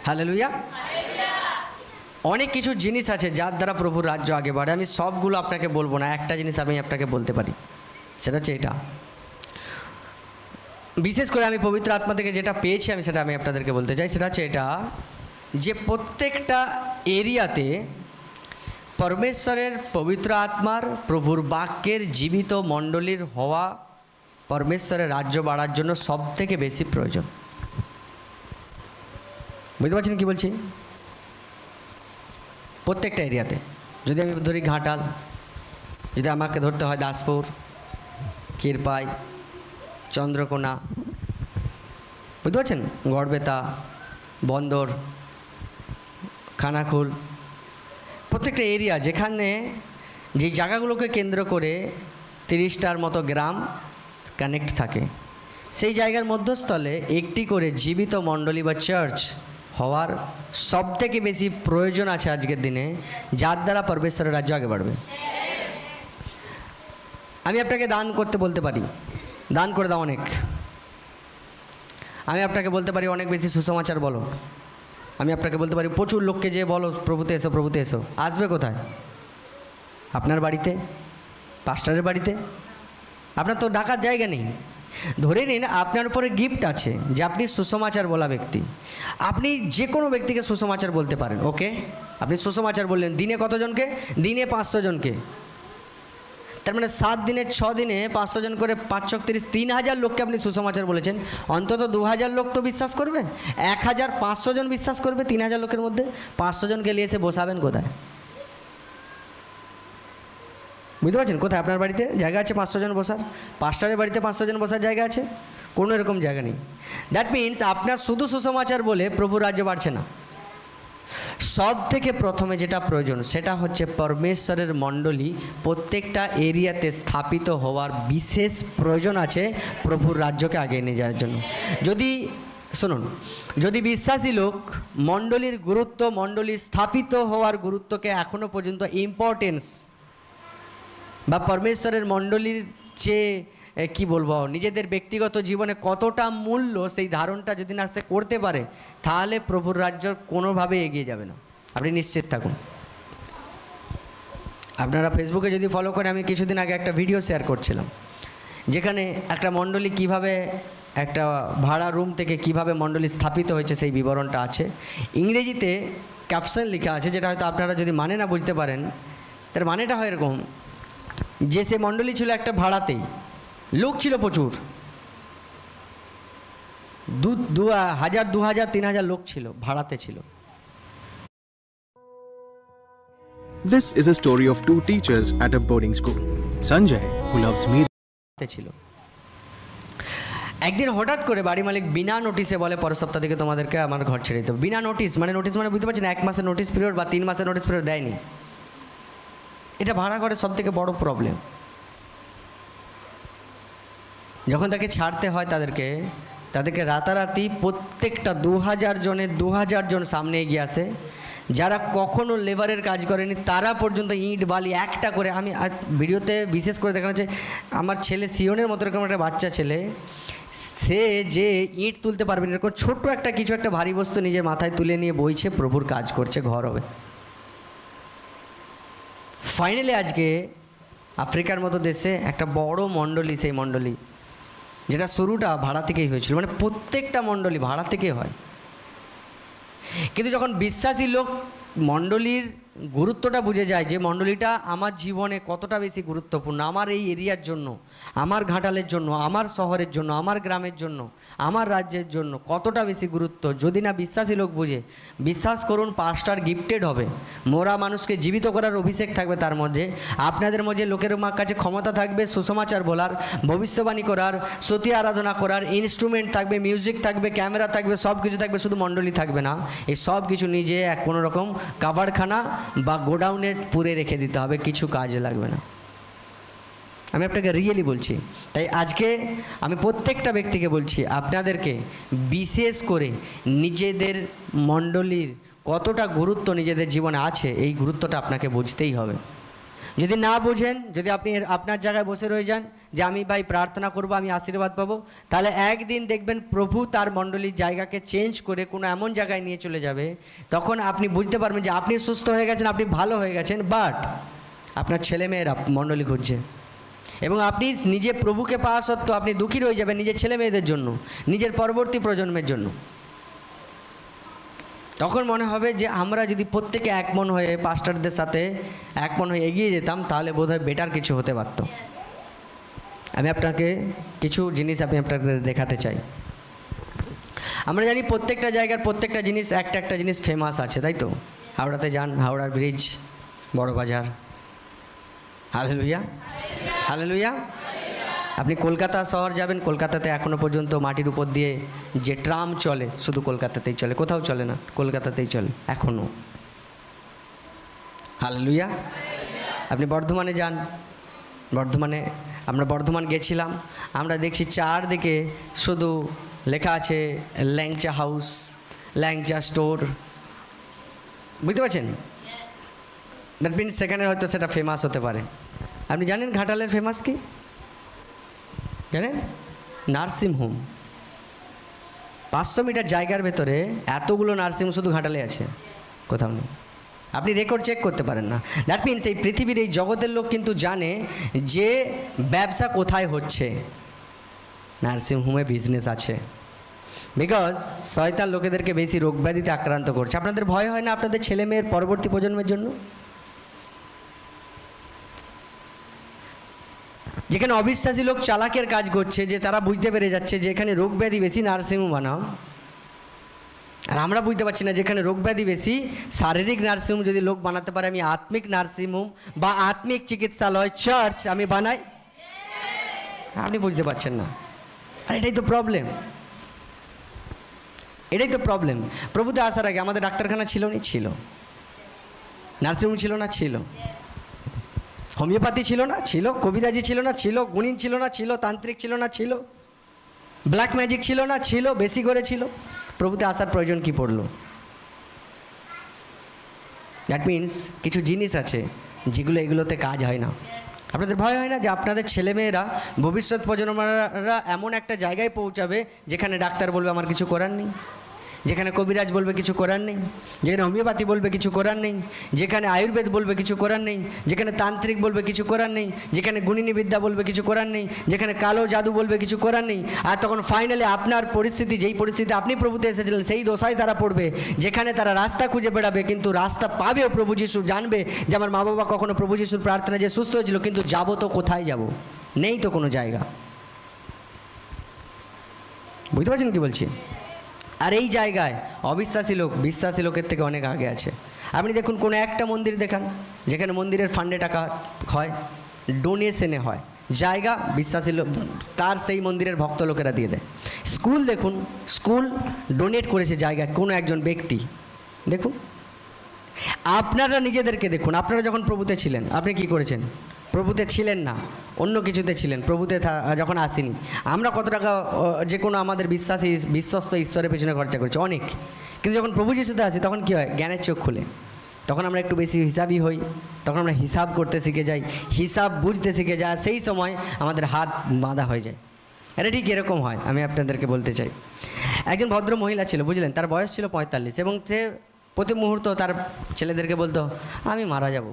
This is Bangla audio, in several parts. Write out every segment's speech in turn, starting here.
হালেলুয়া। অনেক কিছু জিনিস আছে যার দ্বারা প্রভুর রাজ্য আগে বাড়ে। আমি সবগুলো আপনাকে বলবো না, একটা জিনিস আমি আপনাকে বলতে পারি, সেটা হচ্ছে এটা। বিশেষ করে আমি পবিত্র আত্মা থেকে যেটা পেয়েছি আমি সেটা আমি আপনাদেরকে বলতে চাই। সেটা হচ্ছে এটা, যে প্রত্যেকটা এরিয়াতে পরমেশ্বরের পবিত্র আত্মার, প্রভুর বাক্যের জীবিত মণ্ডলীর হওয়া পরমেশ্বরের রাজ্য বাড়ার জন্য সব থেকে বেশি প্রয়োজন। বুঝতে পারছেন কি বলছি? প্রত্যেকটা এরিয়াতে, যদি আমি ধরি ঘাটাল, যদি আমাকে ধরতে হয় দাসপুর, ক্ষীরপাই, চন্দ্রকোনা, বুঝতে পারছেন, গড়বেতা, বন্দর, খানাকুল, প্রত্যেকটা এরিয়া যেখানে যে জায়গাগুলোকে কেন্দ্র করে 30টার মতো গ্রাম কানেক্ট থাকে, সেই জায়গার মধ্যস্থলে একটি করে জীবিত মণ্ডলী বা চার্চ হওয়ার সব থেকে বেশি প্রয়োজন আছে আজকের দিনে, যার দ্বারা পরমেশ্বরের রাজ্য আগে বাড়বে। আমি আপনাকে দান করতে বলতে পারি, দান করে দাও অনেক। আমি আপনাকে বলতে পারি অনেক বেশি সুসমাচার বলো। আমি আপনাকে বলতে পারি প্রচুর লোককে যে বলো প্রভুতে এসো, প্রভুতে এসো। আসবে কোথায়? আপনার বাড়িতে, পাস্টারের বাড়িতে। আপনার তো ডাকার জায়গা নেই। ধরে নিন আপনার উপরে গিফট আছে যে আপনি সুসমাচার বলা ব্যক্তি। আপনি যে কোনো ব্যক্তিকে সুসমাচার বলতে পারেন। ওকে, আপনি সুসমাচার বললেন দিনে কতজনকে? দিনে 500 জনকে। তার মানে 7 দিনে 6 দিনে 500 জন করে, 5 × 30, 3000 লোককে আপনি সুসমাচার বলেছেন। অন্তত 2000 লোক তো বিশ্বাস করবে। 1500 জন বিশ্বাস করবে 3000 লোকের মধ্যে। 500 জনকে নিয়ে এসে বসাবেন কোথায়? বুঝতে পারছেন? কোথায়? আপনার বাড়িতে জায়গা আছে 500 জন বসার? পাস্টারের বাড়িতে 500 জন বসার জায়গা আছে? কোনো এরকম জায়গা নেই। দ্যাট মিনস আপনার শুধু সুসমাচার বলে প্রভুর রাজ্য বাড়ছে না। সব থেকে প্রথমে যেটা প্রয়োজন সেটা হচ্ছে পরমেশ্বরের মণ্ডলী প্রত্যেকটা এরিয়াতে স্থাপিত হওয়ার বিশেষ প্রয়োজন আছে প্রভুর রাজ্যকে আগে নিয়ে যাওয়ার জন্য। যদি শুনুন, যদি বিশ্বাসী লোক মণ্ডলীর গুরুত্ব, মণ্ডলী স্থাপিত হওয়ার গুরুত্বকে এখনও পর্যন্ত ইম্পর্টেন্স বা পরমেশ্বরের মণ্ডলীর যে কি বলবো, নিজেদের ব্যক্তিগত জীবনে কতটা মূল্য সেই ধারণটা যদি না সে করতে পারে, তাহলে প্রভুর রাজ্য কোনোভাবে এগিয়ে যাবে না। আপনি নিশ্চিত থাকুন। আপনারা ফেসবুকে যদি ফলো করেন, আমি কিছুদিন আগে একটা ভিডিও শেয়ার করছিলাম যেখানে একটা মণ্ডলী কিভাবে একটা ভাড়া রুম থেকে কিভাবে মণ্ডলী স্থাপিত হয়েছে সেই বিবরণটা আছে। ইংরেজিতে ক্যাপশন লেখা আছে, যেটা হয়তো আপনারা যদি মানে না বুঝতে পারেন, তার মানেটা হয় এরকম যে সে মণ্ডলী ছিল একটা ভাড়াতেই, লোক ছিল প্রচুর, 1000, 2000, 3000 লোক ছিল, ভাড়াতে ছিল। This is a story of two teachers at a boarding school. Sanjay, who loves Meera, ছিল। একদিন হঠাৎ করে বাড়ি মালিক বিনা নোটিশে বলে, পরের সপ্তাহ থেকে তোমাদেরকে আমার ঘর ছেড়ে দিতে হবে। বিনা নোটিশ মানে, নোটিশ মানে বুঝতে পারছেন, 1 মাসের নোটিশ পিরিয়ড বা 3 মাসের নোটিশ পিরিয়ড দেয়নি। এটা ভাড়া ঘরের সব থেকে বড় প্রবলেম। যখন তাকে ছাড়তে হয় তাদেরকে রাতারাতি প্রত্যেকটা 2000 জনের 2000 জন সামনে এগিয়ে আসে, যারা কখনো লেবারের কাজ করেনি তারা পর্যন্ত ইট বালি একটা করে। আমি ভিডিওতে বিশেষ করে দেখানো হচ্ছে আমার ছেলে সিওনের মতো এরকম একটা বাচ্চা ছেলে, সে যে ইট তুলতে পারবে না, এরকম ছোট্ট একটা কিছু একটা ভারী বস্তু নিজের মাথায় তুলে নিয়ে বইছে, প্রভুর কাজ করছে, ঘর হবে। ফাইনালি আজকে আফ্রিকার মতো দেশে একটা বড় মণ্ডলী, সেই মণ্ডলী যেটা শুরুটা ভাড়া থেকেই হয়েছিল, মানে প্রত্যেকটা মণ্ডলী ভাড়া থেকে হয়। কিন্তু যখন বিশ্বাসী লোক মণ্ডলীর গুরুত্বটা বুঝে যায়, যে মণ্ডলীটা আমার জীবনে কতটা বেশি গুরুত্বপূর্ণ, আমার এই এরিয়ার জন্য, আমার ঘাটালের জন্য, আমার শহরের জন্য, আমার গ্রামের জন্য, আমার রাজ্যের জন্য কতটা বেশি গুরুত্ব, যদি না বিশ্বাসী লোক বুঝে, বিশ্বাস করুন পাস্টার গিফটেড হবে, মোরা মানুষকে জীবিত করার অভিষেক থাকবে তার মধ্যে। আপনাদের মধ্যে লোকের কাছে ক্ষমতা থাকবে সুসমাচার বলার, ভবিষ্যবাণী করার, সতী আরাধনা করার, ইনস্ট্রুমেন্ট থাকবে, মিউজিক থাকবে, ক্যামেরা থাকবে, সব কিছু থাকবে, শুধু মণ্ডলী থাকবে না। এই সব কিছু নিজে কোনো রকম কাভারখানা বা গোডাউনে পুরে রেখে দিতে হবে, কিছু কাজে লাগবে না। আমি আপনাকে রিয়েলি বলছি। তাই আজকে আমি প্রত্যেকটা ব্যক্তিকে বলছি, আপনাদেরকে বিশেষ করে নিজেদের মণ্ডলীর কতটা গুরুত্ব নিজেদের জীবনে আছে, এই গুরুত্বটা আপনাকে বুঝতেই হবে। যদি না বুঝেন, যদি আপনি আপনার জায়গায় বসে রয়ে যান যে আমি ভাই প্রার্থনা করব, আমি আশীর্বাদ পাবো, তাহলে একদিন দেখবেন প্রভু তার মণ্ডলীর জায়গাকে চেঞ্জ করে কোনো এমন জায়গায় নিয়ে চলে যাবে, তখন আপনি বুঝতে পারবেন যে আপনি সুস্থ হয়ে গেছেন, আপনি ভালো হয়ে গেছেন, বাট আপনার ছেলেমেয়েরা মণ্ডলী ঘুরছে। এবং আপনি নিজে প্রভুকে পাওয়া সত্ত্বেও আপনি দুঃখী রয়ে যাবেন নিজের ছেলে মেয়েদের জন্য, নিজের পরবর্তী প্রজন্মের জন্য। তখন মনে হবে যে আমরা যদি প্রত্যেকে এক মন হয়ে পাস্টারদের সাথে এক মন হয়ে এগিয়ে যেতাম, তাহলে বোধহয় বেটার কিছু হতে পারত। আমি আপনাকে কিছু জিনিস আপনাকে দেখাতে চাই। আমরা জানি প্রত্যেকটা জায়গার প্রত্যেকটা জিনিস একটা একটা জিনিস ফেমাস আছে, তাই তো? হাওড়াতে যান, হাওড়ার ব্রিজ, বড় বাজার, হালেলুয়া হালেলুয়া। আপনি কলকাতা শহর যাবেন, কলকাতাতে এখনও পর্যন্ত মাটির উপর দিয়ে যে ট্রাম চলে, শুধু কলকাতাতেই চলে, কোথাও চলে না, কলকাতাতেই চলে এখনও। হালেলুয়া। আপনি বর্ধমানে যান, বর্ধমানে আমরা বর্ধমান গেছিলাম, আমরা দেখছি চারদিকে শুধু লেখা আছে ল্যাংচা হাউস, ল্যাংচা স্টোর, বুঝতে পারছেন? দ্যাট মিনস সেখানে হয়তো সেটা ফেমাস হতে পারে। আপনি জানেন ঘাটালের ফেমাস কি জানেন? Nursing home. 500 মিটার জায়গার ভেতরে এতগুলো নার্সিং হোম শুধু ঘাটালে আছে, কোথাও নেই। আপনি রেকর্ড চেক করতে পারেন না। দ্যাট মিনস এই পৃথিবীর এই জগতের লোক কিন্তু জানে যে ব্যবসা কোথায় হচ্ছে, নার্সিং হোমে বিজনেস আছে। বিকজ শয়তান লোকেদেরকে বেশি রোগ ব্যাধিতে আক্রান্ত করছে। আপনাদের ভয় হয় না আপনাদের ছেলে মেয়ের পরবর্তী প্রজন্মের জন্য? যেখানে অবিশ্বাসী লোক চালাকের কাজ করছে, যে তারা বুঝতে পেরে যাচ্ছে যে এখানে রোগ ব্যাধি বেশি, নার্সিংহোম বানাও। আর আমরা বুঝতে পারছি না যেখানে রোগ ব্যাধি বেশি, শারীরিক নার্সিংহোম যদি লোক বানাতে পারে, আমি আত্মিক নার্সিংহোম বা আত্মিক চিকিৎসালয় চার্চ আমি বানাই। আপনি বুঝতে পারছেন না, আর এটাই তো প্রবলেম, এটাই তো প্রবলেম। প্রভুতে আসার আগে আমাদের ডাক্তারখানা ছিল না? ছিল। নার্সিংহোম ছিল না? ছিল। হোমিওপ্যাথি ছিল না? ছিল। কবিরাজি ছিল না? ছিল। গুণিন ছিল না? ছিল। তান্ত্রিক ছিল না? ছিল। ব্ল্যাক ম্যাজিক ছিল না? ছিল। বেশি করে ছিল। প্রভুতে আসার প্রয়োজন কি পড়লো? দ্যাট মিনস কিছু জিনিস আছে যেগুলো এগুলোতে কাজ হয় না। আপনাদের ভয় হয় না যে আপনাদের ছেলেমেয়েরা ভবিষ্যৎ প্রজন্মরা এমন একটা জায়গায় পৌঁছাবে যেখানে ডাক্তার বলবে আমার কিছু করার নেই, যেখানে কবিরাজ বলবে কিছু করার নেই, যেখানে হোমিওপ্যাথি বলবে কিছু করার নেই, যেখানে আয়ুর্বেদ বলবে কিছু করার নেই, যেখানে তান্ত্রিক বলবে কিছু করার নেই, যেখানে গুণিনী বিদ্যা বলবে কিছু করার নেই, যেখানে কালো জাদু বলবে কিছু করার নেই। আর তখন ফাইনালি আপনার পরিস্থিতি, যেই পরিস্থিতি আপনি প্রভুতে এসেছিলেন, সেই দশায় তারা পড়বে, যেখানে তারা রাস্তা খুঁজে বেড়াবে, কিন্তু রাস্তা পাবেও প্রভু যিশু, জানবে যে আমার মা বাবা কখনো প্রভু যিশুর প্রার্থনা যে সুস্থ হয়েছিল, কিন্তু যাবো তো কোথায় যাব? নেই তো কোনো জায়গা। বুঝতে পারছেন কি বলছি? আর এই জায়গায় অবিশ্বাসী লোক বিশ্বাসী লোকের থেকে অনেক আগে আছে। আপনি দেখুন কোনো একটা মন্দির দেখান যেখানে মন্দিরের ফান্ডে টাকা হয়, ডোনেশনে হয়, জায়গা বিশ্বাসী লোক তার সেই মন্দিরের ভক্ত লোকেরা দিয়ে দেয়। স্কুল দেখুন, স্কুল ডোনেট করেছে জায়গায় কোনো একজন ব্যক্তি। দেখুন, আপনারা নিজেদেরকে দেখুন, আপনারা যখন প্রভুতে ছিলেন আপনি কি করেছেন? প্রভুতে ছিলেন না, অন্য কিছুতে ছিলেন, প্রভুতে যখন আসেনি। আমরা কত টাকা যে কোনো আমাদের বিশ্বস্ত ঈশ্বরের পেছনে খরচা করছি অনেক, কিন্তু যখন প্রভু যিশুতে আসি তখন কী হয়? জ্ঞানের চোখ খুলে, তখন আমরা একটু বেশি হিসাবই হই, তখন আমরা হিসাব করতে শিখে যাই, হিসাব বুঝতে শিখে যাই, সেই সময় আমাদের হাত বাঁধা হয়ে যায়। এটা ঠিক এরকম হয়। আমি আপনাদেরকে বলতে চাই, একজন ভদ্র মহিলা ছিল, বুঝলেন, তার বয়স ছিল 45, এবং সে প্রতি মুহূর্ত তার ছেলেদেরকে বলতো আমি মারা যাব।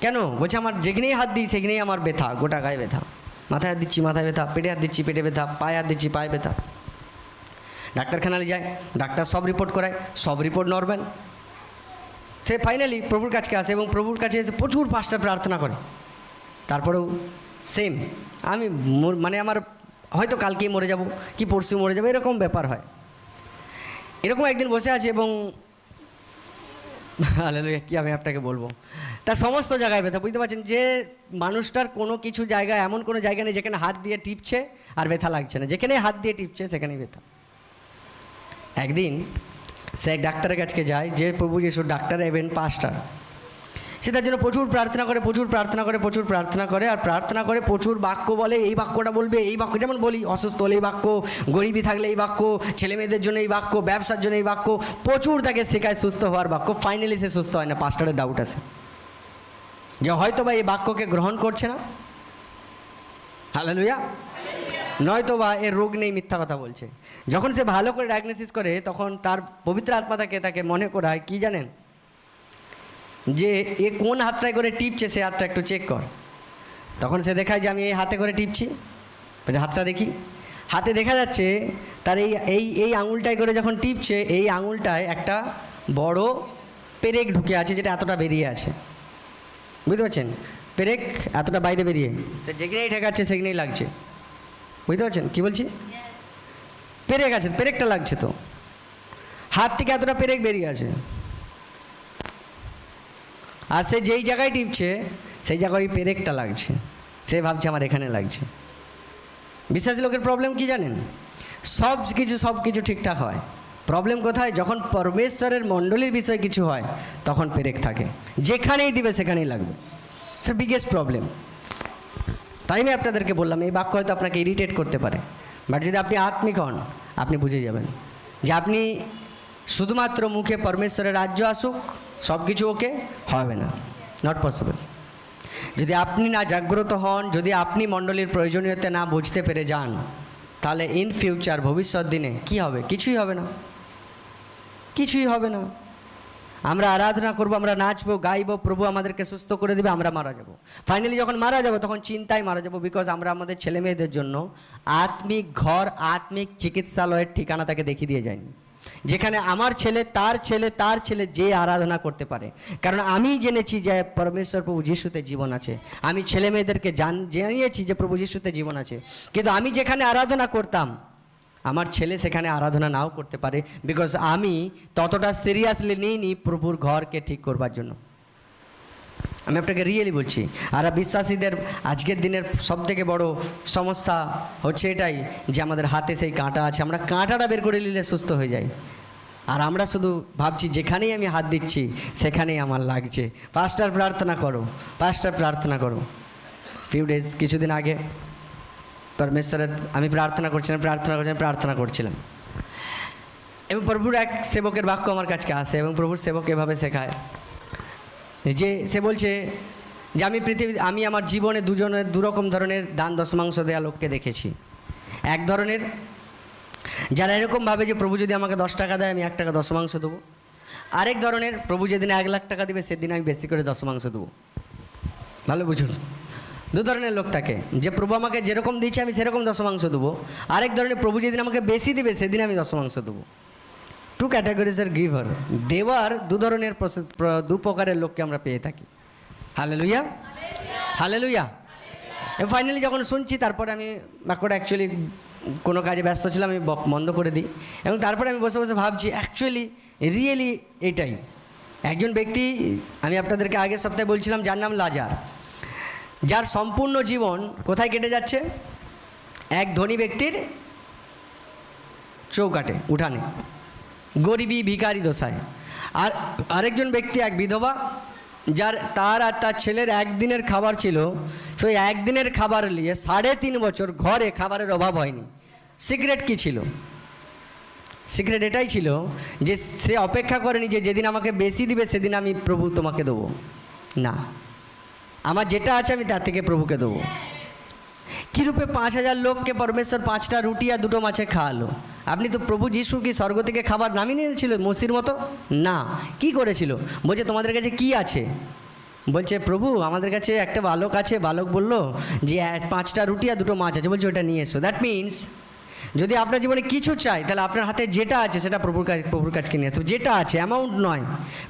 কেন? বলছে আমার যেখানেই হাত দিই সেখানেই আমার ব্যথা, গোটা গায়ে ব্যথা, মাথায় হাত দিচ্ছি মাথায় ব্যথা, পেটে হাত দিচ্ছি পেটে ব্যথা, পায়ে হাত দিচ্ছি পায়ে ব্যথা। ডাক্তারখানায় যায়, ডাক্তার সব রিপোর্ট করায়, সব রিপোর্ট নর্মাল। সে ফাইনালি প্রভুর কাছে আসে এবং প্রভুর কাছে এসে প্রচুর পাঁচটা প্রার্থনা করে। তারপরেও সেম, আমি মানে আমার হয়তো কালকেই মরে যাব কি পরশু মরে যাবো, এরকম ব্যাপার হয়। এরকম একদিন বসে আছে এবং হালেলুয়া, কি আমি আপনাকে বলবো, তার সমস্ত জায়গায় ব্যথা। বুঝতে পারছেন যে মানুষটার কোনো কিছু জায়গায় এমন কোনো জায়গা নেই যেখানে হাত দিয়ে টিপছে আর ব্যথা লাগছে না, যেখানে হাত দিয়ে টিপছে সেখানেই ব্যথা। একদিন সে এক ডাক্তারের কাছে যায়, যে প্রভু যিশুর ডাক্তার এবেন পাস্টার। সে তার জন্য প্রচুর প্রার্থনা করে, প্রচুর প্রার্থনা করে, প্রচুর প্রার্থনা করে, আর প্রার্থনা করে প্রচুর বাক্য বলে, এই বাক্যটা বলবে, এই বাক্য, যেমন বলি অসুস্থ হলে এই বাক্য, গরিবী থাকলে এই বাক্য, ছেলে মেয়েদের জন্য এই বাক্য, ব্যবসার জন্য এই বাক্য, প্রচুর তাকে শেখায় সুস্থ হওয়ার বাক্য। ফাইনালি সে সুস্থ হয় না, পাস্টারের ডাউট আছে। যে হয়তো বা এই বাক্যকে গ্রহণ করছে না, হালেলুয়া, নয়তো বা এর রোগ নেই, মিথ্যা কথা বলছে। যখন সে ভালো করে ডায়াগনোসিস করে তখন তার পবিত্র আত্মা তাকে মনে করায় কি জানেন, যে এ কোন হাতটায় করে টিপছে সে হাতটা একটু চেক কর। তখন সে দেখায় যে আমি এই হাতে করে টিপছি, বলছে হাতটা দেখি। হাতে দেখা যাচ্ছে তার এই আঙুলটায় করে যখন টিপছে এই আঙুলটায় একটা বড় পেরেক ঢুকে আছে, যেটা এতটা বেরিয়ে আছে, বুঝতে পারছেন? পেরেক এতটা বাইরে বেরিয়ে, সে যেখানেই ঠেকাচ্ছে সেখানেই লাগছে, বুঝতে পারছেন কি বলছি? পেরেক আছে, পেরেকটা লাগছে, তো হাত থেকে এতটা পেরেক বেরিয়ে আছে, আর সে যেই জায়গায় টিপছে সেই জায়গায় ওই পেরেকটা লাগছে, সে ভাবছে আমার এখানে লাগছে। বিশ্বাসী লোকের প্রবলেম কি জানেন? সব কিছু ঠিকঠাক হয়, প্রবলেম কোথায়? যখন পরমেশ্বরের মণ্ডলীর বিষয়ে কিছু হয় তখন পেরেক থাকে, যেখানেই দিবে সেখানেই লাগবে। It's biggest problem. তাই আমি আপনাদেরকে বললাম এই বাক্য হয়তো আপনাকে ইরিটেট করতে পারে, বাট যদি আপনি আত্মিক হন আপনি বুঝে যাবেন যে আপনি শুধুমাত্র মুখে পরমেশ্বরের রাজ্য আসুক সব কিছু ওকে হবে না, নট পসিবল। যদি আপনি না জাগ্রত হন, যদি আপনি মণ্ডলীর প্রয়োজনীয়তা না বুঝতে পেরে যান, তাহলে ইন ফিউচার ভবিষ্যৎ দিনে কি হবে? কিছুই হবে না, কিছুই হবে না। আমরা আরাধনা করব, আমরা নাচবো, গাইবো, প্রভু আমাদেরকে সুস্থ করে দেবে, আমরা মারা যাব। ফাইনালি যখন মারা যাব তখন চিন্তায় মারা যাব, বিকজ আমরা আমাদের ছেলে মেয়েদের জন্য আত্মিক ঘর, আত্মিক চিকিৎসালয়ের ঠিকানা তাকে দেখিয়ে দিয়ে যাইনি, যেখানে আমার ছেলে তার ছেলে তার ছেলে যে আরাধনা করতে পারে। কারণ আমি জেনেছি যে পরমেশ্বর প্রভু যিশুতে জীবন আছে, আমি ছেলে মেয়েদেরকে জানিয়েছি যে প্রভু যিশুতে জীবন আছে, কিন্তু আমি যেখানে আরাধনা করতাম আমার ছেলে সেখানে আরাধনা নাও করতে পারে, বিকজ আমি ততটা সিরিয়াসলি নিইনি প্রভুর ঘরকে ঠিক করবার জন্য। আমি আপনাকে রিয়েলি বলছি। আর বিশ্বাসীদের আজকের দিনের সবথেকে বড় সমস্যা হচ্ছে এটাই যে আমাদের হাতে সেই কাঁটা আছে, আমরা কাঁটাটা বের করে নিলে সুস্থ হয়ে যাই, আর আমরা শুধু ভাবছি যেখানেই আমি হাত দিচ্ছি সেখানেই আমার লাগছে। পাঁচটার প্রার্থনা করো, পাঁচটার প্রার্থনা করো। কিছুদিন আগে পরমেশ্বরের আমি প্রার্থনা করছিলাম এবং প্রভুর এক সেবকের বাক্য আমার কাছে আসে এবং প্রভুর সেবক এভাবে শেখায় যে সে বলছে যে আমি আমার জীবনে দুরকম ধরনের দান দশমাংশ দেওয়া লোককে দেখেছি। এক ধরনের যারা এরকম ভাবে যে প্রভু যদি আমাকে 10 টাকা দেয় আমি 1 টাকা দশমাংশ দেবো। আরেক ধরনের প্রভু যেদিন 1 লাখ টাকা দেবে সেদিন আমি বেশি করে দশমাংশ দেবো। ভালো বুঝুন, দু ধরনের লোক থাকে, যে প্রভু আমাকে যেরকম দিয়েছে আমি সেরকম দশমাংশ দেবো। আরেক ধরনের প্রভু যেদিন আমাকে বেশি দেবে সেদিন আমি দশমাংশ দেবো। টু ক্যাটাগরিজের গিভার, দেওয়ার দু প্রকারের লোককে আমরা পেয়ে থাকি। Hallelujah, hallelujah. ফাইনালি যখন শুনছি তারপরে আমি বাক্যটা অ্যাকচুয়ালি কোনো কাজে ব্যস্ত ছিলাম, আমি বন্ধ করে দিই এবং তারপরে আমি বসে বসে ভাবছি অ্যাকচুয়ালি রিয়েলি এটাই। একজন ব্যক্তি আমি আপনাদেরকে আগের সপ্তাহে বলছিলাম যার নাম লাজার, যার সম্পূর্ণ জীবন কোথায় কেটে যাচ্ছে? এক ধনী ব্যক্তির চৌকাটে, উঠানে, গরিবী ভিখারি দশায়। আর আরেকজন ব্যক্তি এক বিধবা, তার আর তার ছেলের একদিনের খাবার ছিল, সেই একদিনের খাবার নিয়ে 3.5 বছর ঘরে খাবারের অভাব হয়নি। সিক্রেট কি ছিল? সিক্রেট এটাই ছিল যে সে অপেক্ষা করেনি যে যেদিন আমাকে বেশি দিবে সেদিন আমি প্রভু তোমাকে দেবো, না, আমার যেটা আছে আমি তার থেকে প্রভুকে দেবো। কীরূপে 5000 লোককে পরমেশ্বর 5টা রুটি আর 2টো মাছে খাওয়ালো। আপনি তো প্রভু যিশু কি স্বর্গ থেকে খাবার নামিয়ে নিয়েছিল মসির মতো? না। কি করেছিল? বলছে তোমাদের কাছে কি আছে? বলছে প্রভু আমাদের কাছে একটা বালক আছে। বালক বলল যে 5টা রুটি আর 2টো মাছ আছে। বলছে ওটা নিয়ে এসো। দ্যাট মিনস যদি আপনার জীবনে কিছু চাই তাহলে আপনার হাতে যেটা আছে সেটা প্রভুর কাছকে নিয়ে আসতে, যেটা আছে, অ্যামাউন্ট নয়,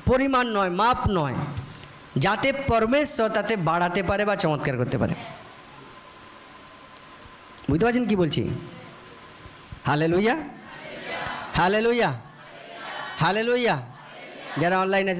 পরিমাণ নয়, মাপ নয়, যাতে পরমেশ্বর তাতে বাড়াতে পারে বা চমৎকার করতে পারে। বুঝতে পারছেন কি বলছি? Hallelujah, hallelujah, hallelujah. যারা অনলাইন আছে